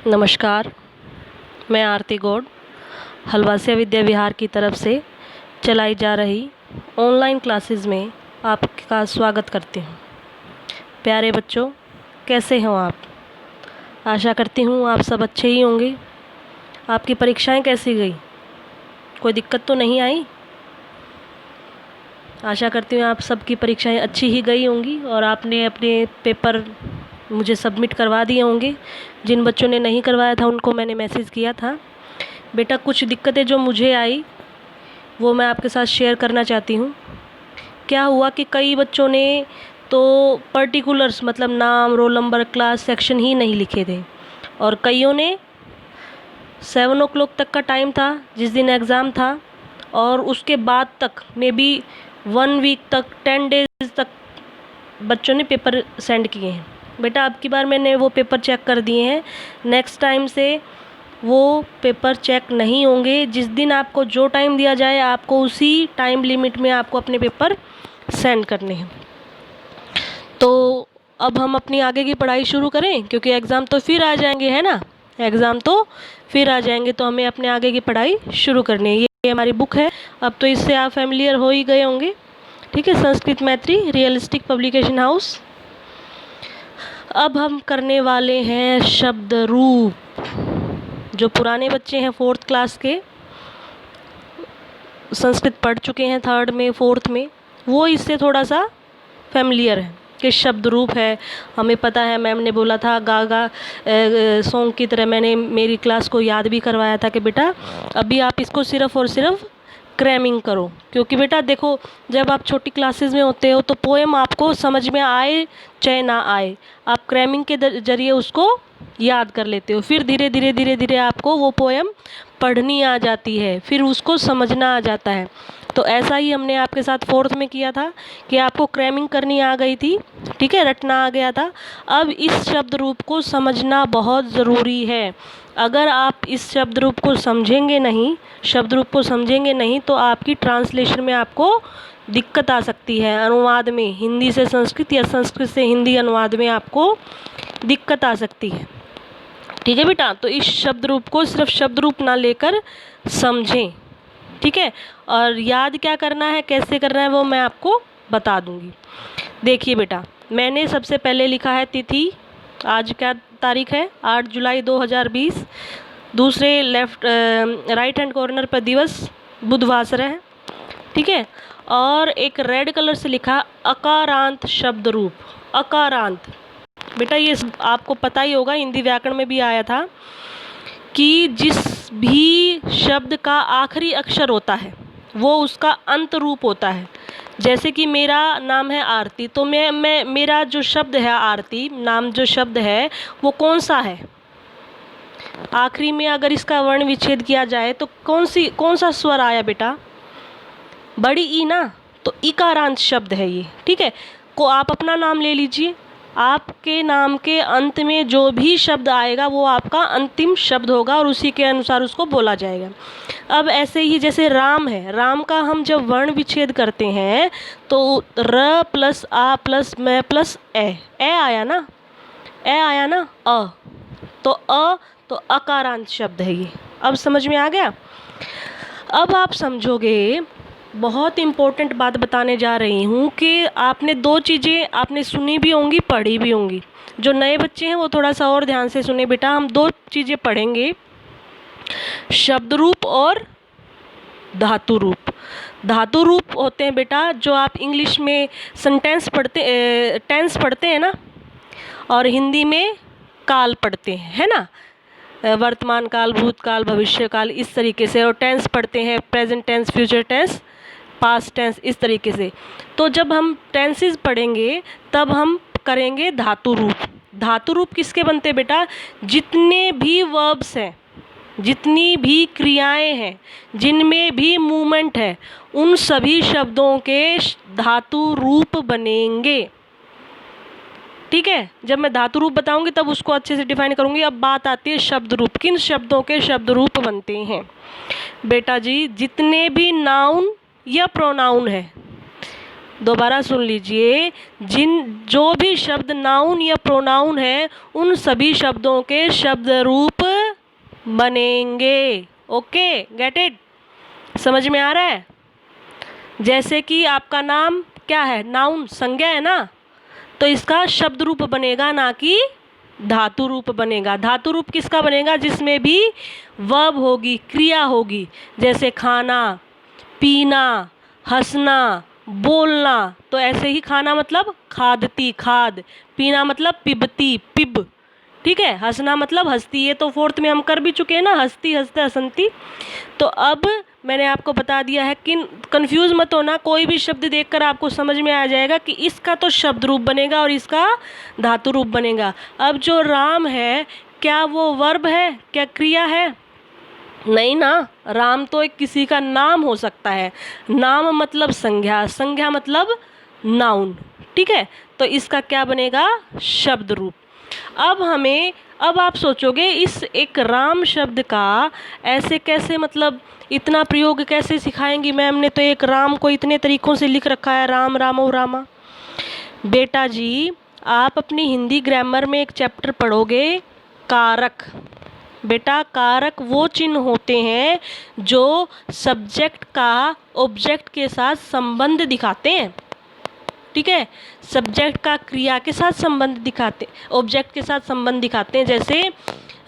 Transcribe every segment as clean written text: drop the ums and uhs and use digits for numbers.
नमस्कार, मैं आरती गौड़ हलवासिया विद्या विहार की तरफ से चलाई जा रही ऑनलाइन क्लासेस में आपका स्वागत करती हूँ। प्यारे बच्चों, कैसे हो आप? आशा करती हूँ आप सब अच्छे ही होंगे। आपकी परीक्षाएं कैसी गई? कोई दिक्कत तो नहीं आई? आशा करती हूँ आप सबकी परीक्षाएं अच्छी ही गई होंगी और आपने अपने पेपर मुझे सबमिट करवा दिए होंगे। जिन बच्चों ने नहीं करवाया था उनको मैंने मैसेज किया था। बेटा, कुछ दिक्कतें जो मुझे आई वो मैं आपके साथ शेयर करना चाहती हूँ। क्या हुआ कि कई बच्चों ने तो पर्टिकुलर्स मतलब नाम, रोल नंबर, क्लास, सेक्शन ही नहीं लिखे थे और कईयों ने 7 o'clock तक का टाइम था जिस दिन एग्ज़ाम था और उसके बाद तक मे बी 1 week तक 10 days तक बच्चों ने पेपर सेंड किए हैं। बेटा, अब की बार मैंने वो पेपर चेक कर दिए हैं। नेक्स्ट टाइम से वो पेपर चेक नहीं होंगे। जिस दिन आपको जो टाइम दिया जाए आपको उसी टाइम लिमिट में आपको अपने पेपर सेंड करने हैं। तो अब हम अपनी आगे की पढ़ाई शुरू करें क्योंकि एग्ज़ाम तो फिर आ जाएंगे, है ना। एग्ज़ाम तो फिर आ जाएंगे तो हमें अपने आगे की पढ़ाई शुरू करनी है। ये हमारी बुक है, अब तो इससे आप फैमिलियर हो ही गए होंगे। ठीक है, संस्कृत मैत्री रियलिस्टिक पब्लिकेशन हाउस। अब हम करने वाले हैं शब्द रूप। जो पुराने बच्चे हैं 4th क्लास के, संस्कृत पढ़ चुके हैं 3rd में 4th में, वो इससे थोड़ा सा फैमिलियर है कि शब्द रूप है। हमें पता है, मैम ने बोला था गागा सॉन्ग की तरह मैंने मेरी क्लास को याद भी करवाया था कि बेटा अभी आप इसको सिर्फ़ और सिर्फ क्रैमिंग करो। क्योंकि बेटा देखो, जब आप छोटी क्लासेस में होते हो तो पोएम आपको समझ में आए चाहे ना आए, आप क्रैमिंग के जरिए उसको याद कर लेते हो। फिर धीरे धीरे आपको वो पोएम पढ़नी आ जाती है, फिर उसको समझना आ जाता है। तो ऐसा ही हमने आपके साथ 4th में किया था कि आपको क्रैमिंग करनी आ गई थी, ठीक है, रटना आ गया था। अब इस शब्द रूप को समझना बहुत ज़रूरी है। अगर आप इस शब्द रूप को समझेंगे नहीं तो आपकी ट्रांसलेशन में आपको दिक्कत आ सकती है। अनुवाद में हिंदी से संस्कृत या संस्कृत से हिंदी अनुवाद में आपको दिक्कत आ सकती है। ठीक है बेटा, तो इस शब्द रूप को सिर्फ शब्द रूप ना लेकर समझें, ठीक है। और याद क्या करना है, कैसे करना है, वो मैं आपको बता दूंगी। देखिए बेटा, मैंने सबसे पहले लिखा है तिथि। आज क्या तारीख है? 8 जुलाई 2020। दूसरे राइट हैंड कॉर्नर पर दिवस बुधवासर है, ठीक है। और एक रेड कलर से लिखा अकारांत शब्द रूप। अकारांत बेटा, ये आपको पता ही होगा, हिंदी व्याकरण में भी आया था कि जिस भी शब्द का आखिरी अक्षर होता है वो उसका अंत रूप होता है। जैसे कि मेरा नाम है आरती, तो मैं मेरा जो शब्द है आरती नाम जो शब्द है वो कौन सा है? आखिरी में अगर इसका वर्ण विच्छेद किया जाए तो कौन सा स्वर आया बेटा? बड़ी ई ना, तो इकारांत शब्द है ये, ठीक है। को आप अपना नाम ले लीजिए, आपके नाम के अंत में जो भी शब्द आएगा वो आपका अंतिम शब्द होगा और उसी के अनुसार उसको बोला जाएगा। अब ऐसे ही जैसे राम है, राम का हम जब वर्ण विच्छेद करते हैं तो र प्लस आ प्लस मैं प्लस ए आया ना, अ, तो अकारांत शब्द है ये। अब समझ में आ गया? अब आप समझोगे, बहुत इम्पोर्टेंट बात बताने जा रही हूँ कि आपने 2 चीज़ें आपने सुनी भी होंगी, पढ़ी भी होंगी। जो नए बच्चे हैं वो थोड़ा सा और ध्यान से सुने बेटा। हम 2 चीज़ें पढ़ेंगे, शब्द रूप और धातु रूप। धातु रूप होते हैं बेटा जो आप इंग्लिश में टेंस पढ़ते हैं ना, और हिंदी में काल पढ़ते हैं, है ना। वर्तमान काल, भूतकाल, भविष्य काल, इस तरीके से। और टेंस पढ़ते हैं present tense, future tense, past tense, इस तरीके से। तो जब हम टेंसेस पढ़ेंगे तब हम करेंगे धातु रूप। धातु रूप किसके बनते बेटा? जितने भी वर्ब्स हैं, जितनी भी क्रियाएं हैं, जिनमें भी मूवमेंट है, उन सभी शब्दों के धातु रूप बनेंगे, ठीक है। जब मैं धातु रूप बताऊंगी तब उसको अच्छे से डिफाइन करूंगी। अब बात आती है शब्द रूप। किन शब्दों के शब्द रूप बनते हैं बेटा जी? जितने भी नाउन या प्रोनाउन है, दोबारा सुन लीजिए, जो भी शब्द नाउन या प्रोनाउन है उन सभी शब्दों के शब्द रूप बनेंगे। Okay, get it? समझ में आ रहा है? जैसे कि आपका नाम क्या है, नाउन संज्ञा है ना, तो इसका शब्द रूप बनेगा, ना कि धातु रूप बनेगा। धातु रूप किसका बनेगा? जिसमें भी वर्ब होगी, क्रिया होगी, जैसे खाना, पीना, हंसना, बोलना। तो ऐसे ही खाना मतलब खादती, खाद। पीना मतलब पिबती, पिब। ठीक है, हंसना मतलब हंसती। ये तो फोर्थ में हम कर भी चुके हैं ना, हंसती, हंसते, हंसती। तो अब मैंने आपको बता दिया है कि कंफ्यूज मत होना, कोई भी शब्द देखकर आपको समझ में आ जाएगा कि इसका तो शब्द रूप बनेगा और इसका धातु रूप बनेगा। अब जो राम है, क्या वो वर्ब है, क्या क्रिया है? नहीं ना, राम तो एक किसी का नाम हो सकता है। नाम मतलब संज्ञा, संज्ञा मतलब नाउन। ठीक है, तो इसका क्या बनेगा? शब्द रूप। अब आप सोचोगे इस एक राम शब्द का ऐसे कैसे, मतलब इतना प्रयोग कैसे सिखाएंगी मैम ने, तो एक राम को इतने तरीक़ों से लिख रखा है, राम, रामो, रामा। बेटा जी, आप अपनी हिंदी ग्रामर में एक चैप्टर पढ़ोगे, कारक। बेटा, कारक वो चिन्ह होते हैं जो सब्जेक्ट का ऑब्जेक्ट के साथ संबंध दिखाते हैं। ठीक है, सब्जेक्ट का क्रिया के साथ संबंध दिखाते, ऑब्जेक्ट के साथ संबंध दिखाते हैं। जैसे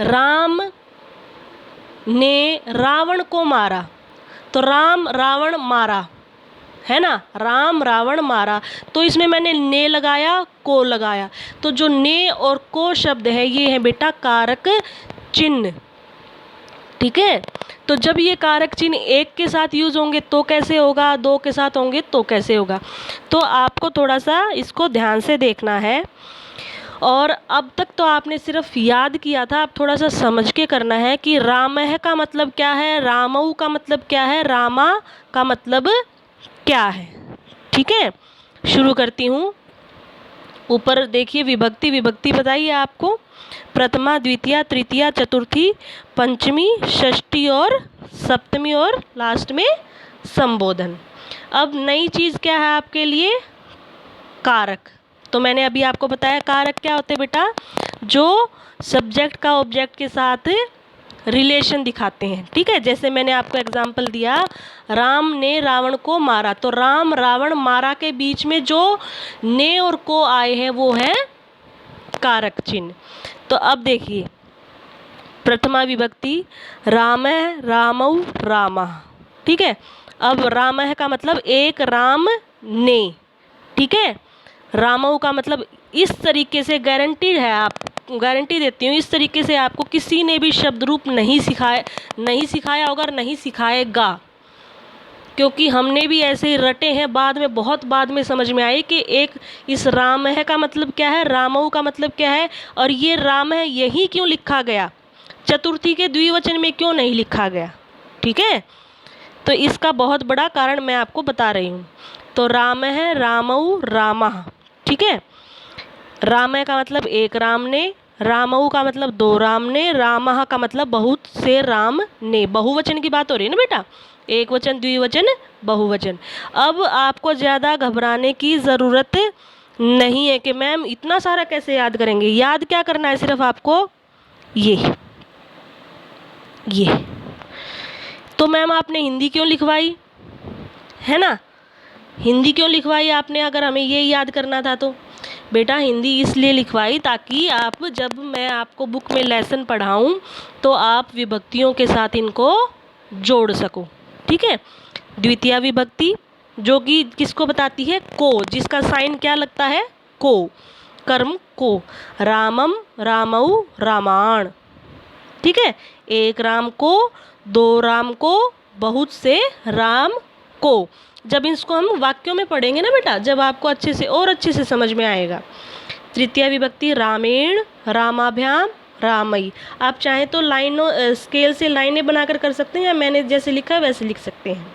राम ने रावण को मारा, तो राम रावण मारा, है ना, राम रावण मारा। तो इसमें मैंने ने लगाया, को लगाया, तो जो ने और को शब्द है ये है बेटा कारक चिन्ह। ठीक है, तो जब ये कारक चिन्ह एक के साथ यूज होंगे तो कैसे होगा, दो के साथ होंगे तो कैसे होगा। तो आपको थोड़ा सा इसको ध्यान से देखना है। और अब तक तो आपने सिर्फ याद किया था, अब थोड़ा सा समझ के करना है कि रामह का मतलब क्या है, रामऊ का मतलब क्या है, रामा का मतलब क्या है। ठीक है, शुरू करती हूँ। ऊपर देखिए, विभक्ति, विभक्ति बताइए आपको, प्रथमा, द्वितीया, तृतीया, चतुर्थी, पंचमी, षष्ठी और सप्तमी, और लास्ट में संबोधन। अब नई चीज़ क्या है आपके लिए? कारक। तो मैंने अभी आपको बताया कारक क्या होते हैं बेटा, जो सब्जेक्ट का ऑब्जेक्ट के साथ रिलेशन दिखाते हैं। ठीक है, जैसे मैंने आपको एग्जाम्पल दिया, राम ने रावण को मारा, तो राम रावण मारा के बीच में जो ने और को आए हैं वो है कारक चिन्ह। तो अब देखिए, प्रथमा विभक्ति रामः, रामौ, रामः। ठीक है, अब रामः का मतलब एक राम ने। ठीक है, रामौ का मतलब इस तरीके से गारंटीड है, आप गारंटी देती हूँ, इस तरीके से आपको किसी ने भी शब्द रूप नहीं सिखाया होगा और नहीं सिखाएगा, क्योंकि हमने भी ऐसे ही रटे हैं, बाद में बहुत बाद में समझ में आई कि एक इस रामह का मतलब क्या है, रामऊ का मतलब क्या है, और ये राम है यही क्यों लिखा गया, चतुर्थी के द्विवचन में क्यों नहीं लिखा गया। ठीक है, तो इसका बहुत बड़ा कारण मैं आपको बता रही हूँ। तो राम है, रामऊ, रामः। ठीक है, रामः का मतलब एक राम ने, रामऊ का मतलब दो राम ने, रामः का मतलब बहुत से राम ने। बहुवचन की बात हो रही है ना बेटा, एक वचन, द्विवचन, बहुवचन। अब आपको ज़्यादा घबराने की ज़रूरत नहीं है कि मैम इतना सारा कैसे याद करेंगे। याद क्या करना है, सिर्फ आपको ये तो मैम आपने हिंदी क्यों लिखवाई है ना, हिंदी क्यों लिखवाई आपने, अगर हमें ये याद करना था तो। बेटा हिंदी इसलिए लिखवाई ताकि आप, जब मैं आपको बुक में लेसन पढ़ाऊं तो आप विभक्तियों के साथ इनको जोड़ सको। ठीक है, द्वितीय विभक्ति जो कि किसको बताती है, को, जिसका साइन क्या लगता है, को, कर्म को, रामम, रामऊ, रामायण। ठीक है, एक राम को, दो राम को, बहुत से राम को। जब इसको हम वाक्यों में पढ़ेंगे ना बेटा, जब आपको अच्छे से और अच्छे से समझ में आएगा। तृतीय विभक्ति रामेण, रामाभ्याम, रामई। आप चाहें तो लाइनों स्केल से लाइनें बनाकर कर सकते हैं, या मैंने जैसे लिखा है वैसे लिख सकते हैं।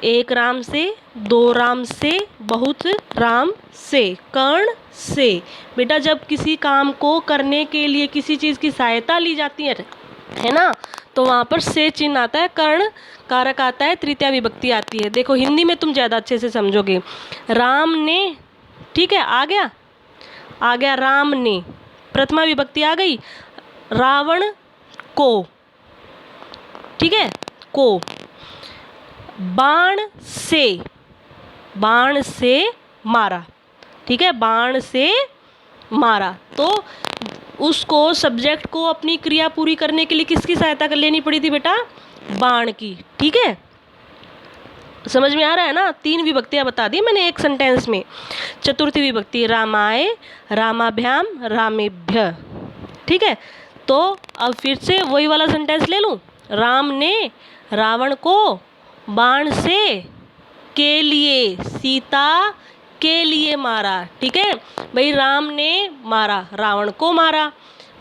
एक राम से, दो राम से, बहुत राम से, कर्ण से। बेटा जब किसी काम को करने के लिए किसी चीज़ की सहायता ली जाती है ना, तो वहाँ पर से चिन्ह आता है, कर्ण कारक आता है, तृतीया विभक्ति आती है। देखो हिंदी में तुम ज़्यादा अच्छे से समझोगे। राम ने, ठीक है, आ गया राम ने, प्रथमा विभक्ति आ गई। रावण को, ठीक है, को। बाण से मारा, ठीक है, बाण से मारा। तो उसको सब्जेक्ट को अपनी क्रिया पूरी करने के लिए किसकी सहायता कर लेनी पड़ी थी बेटा? बाण की, ठीक है। समझ में आ रहा है ना? 3 विभक्तियां बता दी मैंने एक सेंटेंस में। चतुर्थी विभक्ति रामाय, रामाभ्याम, रामेभ्य, ठीक है। तो अब फिर से वही वाला सेंटेंस ले लूं। राम ने रावण को बाण से के लिए, सीता के लिए मारा, ठीक है भाई। राम ने मारा, रावण को मारा,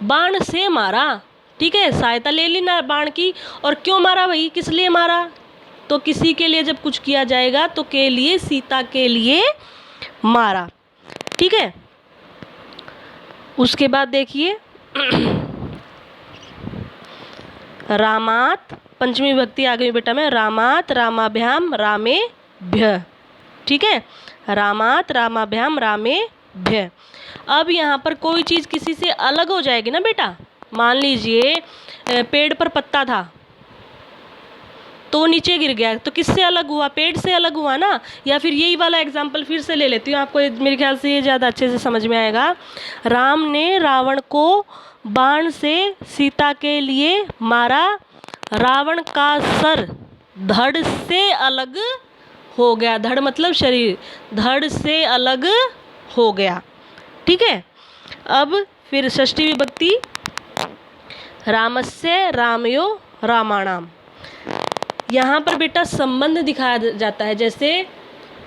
बाण से मारा, ठीक है, सहायता ले ली ना बाण की। और क्यों मारा भाई, किस लिए मारा? तो किसी के लिए जब कुछ किया जाएगा तो के लिए, सीता के लिए मारा, ठीक है। उसके बाद देखिए रामात, पंचमी विभक्ति आ गई बेटा में, रामात, रामाभ्याम, रामेभ्य, ठीक है। रामात, रामाभ्याम, रामेभ्य। अब यहाँ पर कोई चीज़ किसी से अलग हो जाएगी ना बेटा। मान लीजिए पेड़ पर पत्ता था तो नीचे गिर गया, तो किससे अलग हुआ? पेड़ से अलग हुआ ना। या फिर यही वाला एग्जाम्पल फिर से ले लेती हूँ, आपको मेरे ख्याल से ये ज़्यादा अच्छे से समझ में आएगा। राम ने रावण को बाण से सीता के लिए मारा, रावण का सर धड़ से अलग हो गया। धड़ मतलब शरीर, धड़ से अलग हो गया, ठीक है। अब फिर षष्ठी विभक्ति रामस्य, रामयो, रामाणाम। यहाँ पर बेटा संबंध दिखाया जाता है। जैसे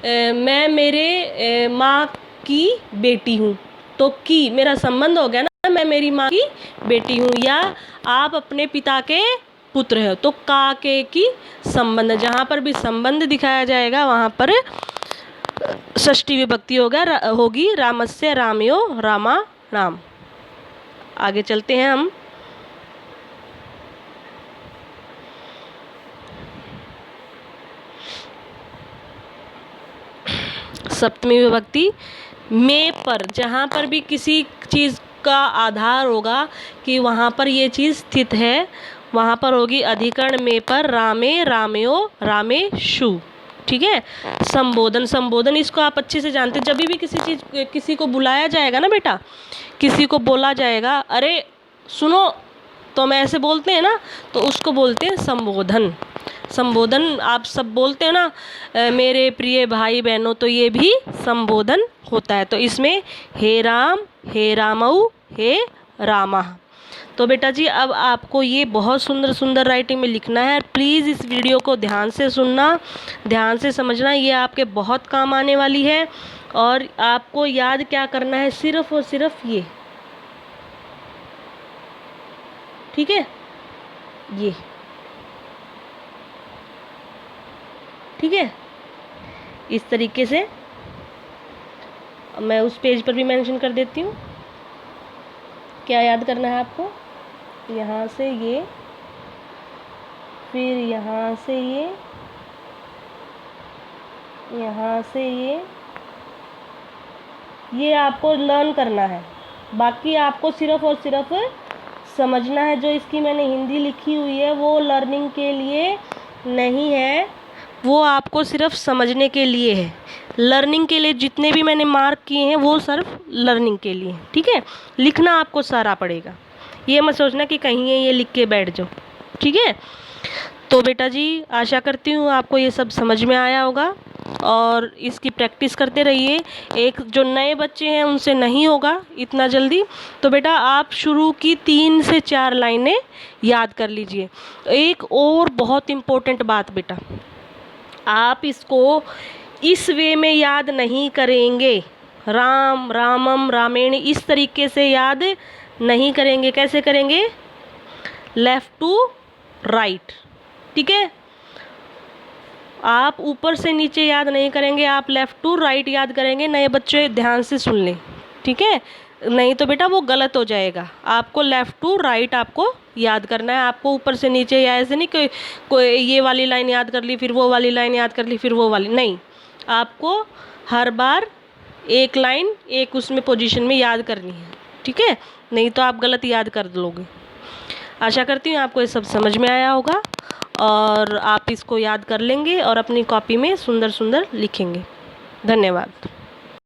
मैं मेरे माँ की बेटी हूँ, तो की मेरा संबंध हो गया ना, मैं मेरी माँ की बेटी हूँ। या आप अपने पिता के पुत्र हो, तो का के की संबंध। जहाँ पर भी संबंध दिखाया जाएगा वहाँ पर षष्ठी विभक्ति होगी रामस्य, रामयो, रामाणाम। आगे चलते हैं हम। सप्तमी विभक्ति में पर, जहाँ पर भी किसी चीज़ का आधार होगा कि वहाँ पर ये चीज़ स्थित है, वहाँ पर होगी अधिकरण में पर, रामे, रामयो, रामेषु, ठीक है। संबोधन, संबोधन इसको आप अच्छे से जानते हैं। जब भी किसी को बुलाया जाएगा ना बेटा, किसी को बोला जाएगा, अरे सुनो, तो हम ऐसे बोलते हैं ना, तो उसको बोलते हैं संबोधन। संबोधन आप सब बोलते हैं ना, मेरे प्रिय भाई बहनों, तो ये भी संबोधन होता है। तो इसमें हे राम, हे रामऊ, हे रामा। तो बेटा जी अब आपको ये बहुत सुंदर सुंदर राइटिंग में लिखना है। प्लीज़ इस वीडियो को ध्यान से सुनना, ध्यान से समझना, ये आपके बहुत काम आने वाली है। और आपको याद क्या करना है, सिर्फ और सिर्फ ये, ठीक है, ये, ठीक है। इस तरीके से मैं उस पेज पर भी मेंशन कर देती हूँ। क्या याद करना है आपको? यहाँ से ये, फिर यहाँ से यहाँ से ये आपको लर्न करना है। बाकी आपको सिर्फ और सिर्फ समझना है। जो इसकी मैंने हिंदी लिखी हुई है वो लर्निंग के लिए नहीं है, वो आपको सिर्फ समझने के लिए है। लर्निंग के लिए जितने भी मैंने मार्क किए हैं वो सिर्फ लर्निंग के लिए, ठीक है। लिखना आपको सारा पड़ेगा, ये मत सोचना कि कहीं ये लिख के बैठ जाओ, ठीक है। तो बेटा जी आशा करती हूँ आपको ये सब समझ में आया होगा और इसकी प्रैक्टिस करते रहिए। एक जो नए बच्चे हैं उनसे नहीं होगा इतना जल्दी, तो बेटा आप शुरू की 3 से 4 लाइनें याद कर लीजिए। एक और बहुत इम्पोर्टेंट बात बेटा, आप इसको इस वे में याद नहीं करेंगे, राम, रामम, रामेण इस तरीके से याद नहीं करेंगे। कैसे करेंगे? लेफ़्ट टू राइट, ठीक है। आप ऊपर से नीचे याद नहीं करेंगे, आप लेफ़्ट टू राइट याद करेंगे। नए बच्चे ध्यान से सुन लें, ठीक है। नहीं तो बेटा वो गलत हो जाएगा। आपको लेफ़्ट टू राइट आपको याद करना है। आपको ऊपर से नीचे या ऐसे नहीं कि कोई ये वाली लाइन याद कर ली फिर वो वाली लाइन याद कर ली फिर वो वाली, नहीं। आपको हर बार एक लाइन एक उसमें पोजीशन में याद करनी है, ठीक है? नहीं तो आप गलत याद कर लोगे। आशा करती हूँ आपको ये सब समझ में आया होगा और आप इसको याद कर लेंगे और अपनी कॉपी में सुंदर सुंदर लिखेंगे। धन्यवाद।